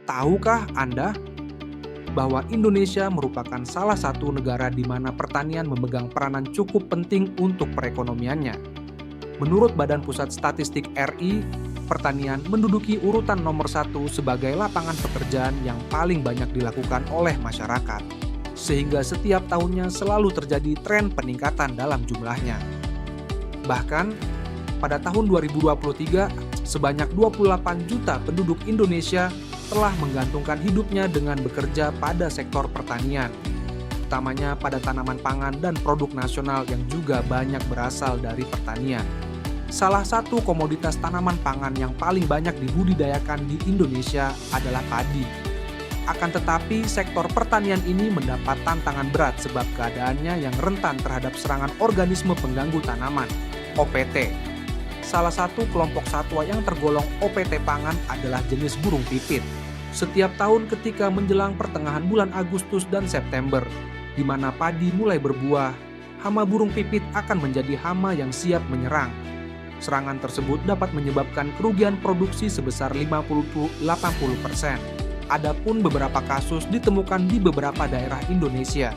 Tahukah Anda bahwa Indonesia merupakan salah satu negara di mana pertanian memegang peranan cukup penting untuk perekonomiannya? Menurut Badan Pusat Statistik RI, pertanian menduduki urutan nomor 1 sebagai lapangan pekerjaan yang paling banyak dilakukan oleh masyarakat, sehingga setiap tahunnya selalu terjadi tren peningkatan dalam jumlahnya. Bahkan, pada tahun 2023, sebanyak 28 juta penduduk Indonesia telah menggantungkan hidupnya dengan bekerja pada sektor pertanian, utamanya pada tanaman pangan dan produk nasional yang juga banyak berasal dari pertanian. Salah satu komoditas tanaman pangan yang paling banyak dibudidayakan di Indonesia adalah padi. Akan tetapi, sektor pertanian ini mendapat tantangan berat sebab keadaannya yang rentan terhadap serangan organisme pengganggu tanaman, OPT. Salah satu kelompok satwa yang tergolong OPT pangan adalah jenis burung pipit. Setiap tahun ketika menjelang pertengahan bulan Agustus dan September, di mana padi mulai berbuah, hama burung pipit akan menjadi hama yang siap menyerang. Serangan tersebut dapat menyebabkan kerugian produksi sebesar 50-80%. Adapun beberapa kasus ditemukan di beberapa daerah Indonesia,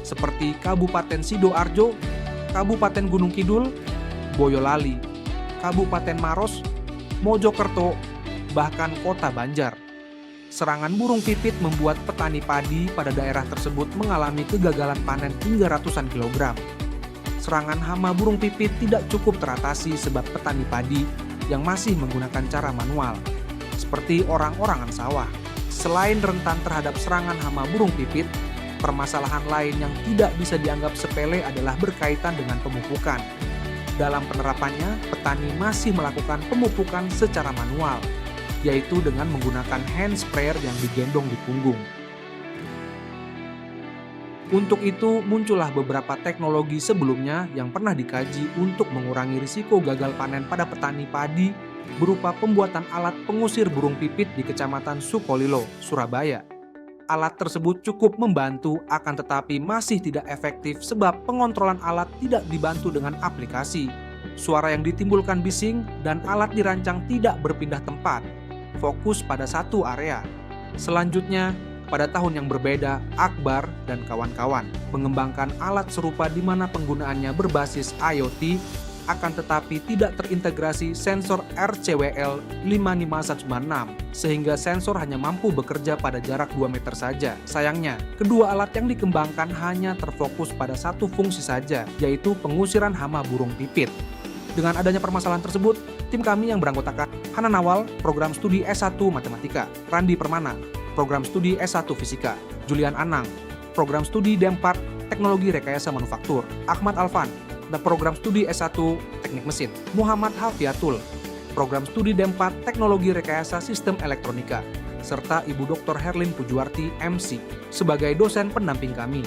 seperti Kabupaten Sidoarjo, Kabupaten Gunung Kidul, Boyolali, Kabupaten Maros, Mojokerto, bahkan Kota Banjar. Serangan burung pipit membuat petani padi pada daerah tersebut mengalami kegagalan panen hingga ratusan kilogram. Serangan hama burung pipit tidak cukup teratasi sebab petani padi yang masih menggunakan cara manual, seperti orang-orangan sawah. Selain rentan terhadap serangan hama burung pipit, permasalahan lain yang tidak bisa dianggap sepele adalah berkaitan dengan pemupukan. Dalam penerapannya, petani masih melakukan pemupukan secara manual, yaitu dengan menggunakan hand sprayer yang digendong di punggung. Untuk itu, muncullah beberapa teknologi sebelumnya yang pernah dikaji untuk mengurangi risiko gagal panen pada petani padi berupa pembuatan alat pengusir burung pipit di Kecamatan Sukolilo, Surabaya. Alat tersebut cukup membantu, akan tetapi masih tidak efektif sebab pengontrolan alat tidak dibantu dengan aplikasi. Suara yang ditimbulkan bising dan alat dirancang tidak berpindah tempat, fokus pada satu area. Selanjutnya, pada tahun yang berbeda, Akbar dan kawan-kawan mengembangkan alat serupa di mana penggunaannya berbasis IoT, akan tetapi tidak terintegrasi sensor RCWL 55196, sehingga sensor hanya mampu bekerja pada jarak 2 meter saja. Sayangnya, kedua alat yang dikembangkan hanya terfokus pada satu fungsi saja, yaitu pengusiran hama burung pipit. Dengan adanya permasalahan tersebut, tim kami yang beranggotakan Hana Nawal, program studi S1 Matematika, Randi Permana, program studi S1 Fisika, Julian Anang, program studi D4 Teknologi Rekayasa Manufaktur, Ahmad Alfan, dan program studi S1 Teknik Mesin, Muhammad Hafiatul, program studi D4 Teknologi Rekayasa Sistem Elektronika, serta Ibu Dr. Herlin Pujuarti, MC, sebagai dosen pendamping kami.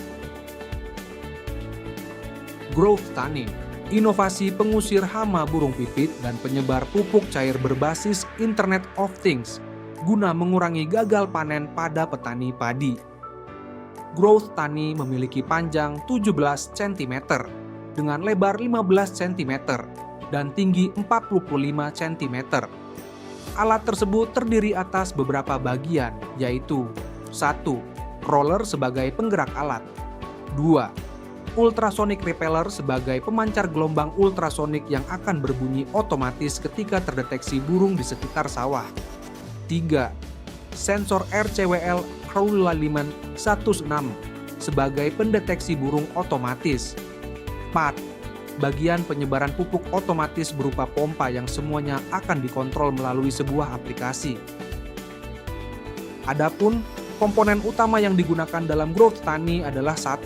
Growth Tani, inovasi pengusir hama burung pipit dan penyebar pupuk cair berbasis Internet of Things, guna mengurangi gagal panen pada petani padi. Growth Tani memiliki panjang 17 cm, dengan lebar 15 cm dan tinggi 45 cm. Alat tersebut terdiri atas beberapa bagian, yaitu 1. Roller sebagai penggerak alat, 2. Ultrasonic repeller sebagai pemancar gelombang ultrasonik yang akan berbunyi otomatis ketika terdeteksi burung di sekitar sawah, 3. Sensor RCWL Crowley-Lehman 16 sebagai pendeteksi burung otomatis, 4. Bagian penyebaran pupuk otomatis berupa pompa yang semuanya akan dikontrol melalui sebuah aplikasi. Adapun komponen utama yang digunakan dalam Growth Tani adalah 1.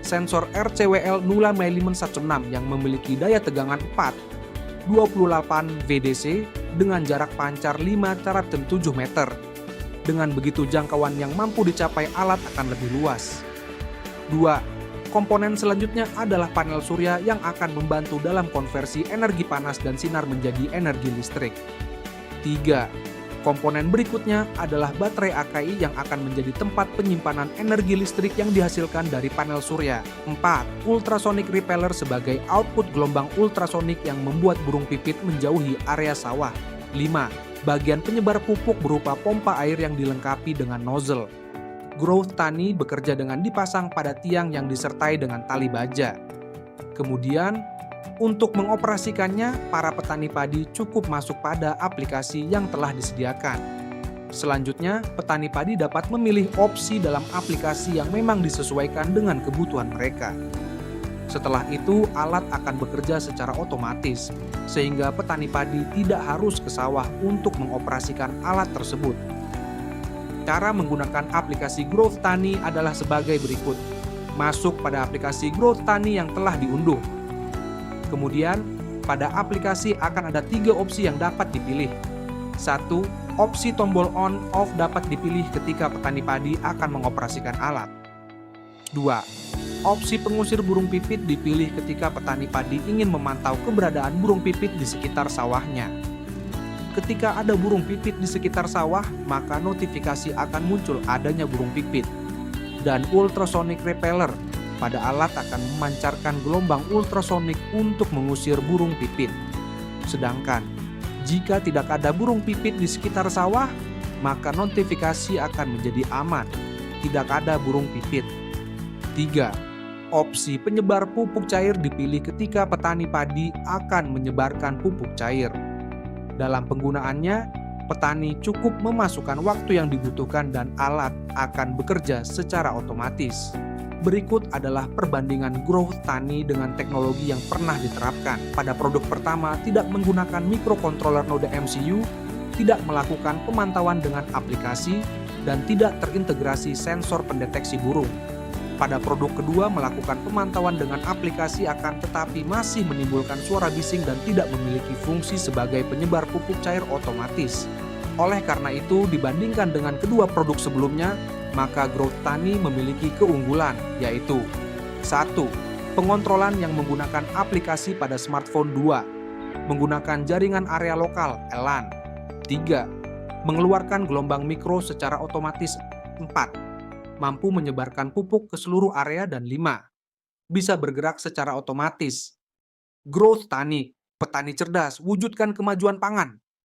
Sensor RCWL Crowley-Lehman 16 yang memiliki daya tegangan 4, 28 VDC dengan jarak pancar 5,7 meter. Dengan begitu jangkauan yang mampu dicapai alat akan lebih luas. 2. Komponen selanjutnya adalah panel surya yang akan membantu dalam konversi energi panas dan sinar menjadi energi listrik. 3. Komponen berikutnya adalah baterai AKI yang akan menjadi tempat penyimpanan energi listrik yang dihasilkan dari panel surya. 4. Ultrasonic repeller sebagai output gelombang ultrasonik yang membuat burung pipit menjauhi area sawah. 5. Bagian penyebar pupuk berupa pompa air yang dilengkapi dengan nozzle. Growth tani bekerja dengan dipasang pada tiang yang disertai dengan tali baja. Kemudian, untuk mengoperasikannya, para petani padi cukup masuk pada aplikasi yang telah disediakan. Selanjutnya, petani padi dapat memilih opsi dalam aplikasi yang memang disesuaikan dengan kebutuhan mereka. Setelah itu, alat akan bekerja secara otomatis, sehingga petani padi tidak harus ke sawah untuk mengoperasikan alat tersebut. Cara menggunakan aplikasi Growth Tani adalah sebagai berikut. Masuk pada aplikasi Growth Tani yang telah diunduh. Kemudian, pada aplikasi akan ada 3 opsi yang dapat dipilih. 1. Opsi tombol on/off dapat dipilih ketika petani padi akan mengoperasikan alat. 2. Opsi pengusir burung pipit dipilih ketika petani padi ingin memantau keberadaan burung pipit di sekitar sawahnya. Ketika ada burung pipit di sekitar sawah, maka notifikasi akan muncul adanya burung pipit. Dan ultrasonic repeller pada alat akan memancarkan gelombang ultrasonik untuk mengusir burung pipit. Sedangkan, jika tidak ada burung pipit di sekitar sawah, maka notifikasi akan menjadi aman, tidak ada burung pipit. 3. Opsi penyebar pupuk cair dipilih ketika petani padi akan menyebarkan pupuk cair. Dalam penggunaannya, petani cukup memasukkan waktu yang dibutuhkan dan alat akan bekerja secara otomatis. Berikut adalah perbandingan Growth Tani dengan teknologi yang pernah diterapkan. Pada produk pertama tidak menggunakan microcontroller node MCU, tidak melakukan pemantauan dengan aplikasi, dan tidak terintegrasi sensor pendeteksi burung. Pada produk kedua melakukan pemantauan dengan aplikasi akan tetapi masih menimbulkan suara bising dan tidak memiliki fungsi sebagai penyebar pupuk cair otomatis. Oleh karena itu, dibandingkan dengan kedua produk sebelumnya, maka Growth Tani memiliki keunggulan, yaitu 1. Pengontrolan yang menggunakan aplikasi pada smartphone. 2. Menggunakan jaringan area lokal (LAN). 3. Mengeluarkan gelombang mikro secara otomatis. 4. Mampu menyebarkan pupuk ke seluruh area. Dan 5. Bisa bergerak secara otomatis. Growth Tani, petani cerdas, wujudkan kemajuan pangan.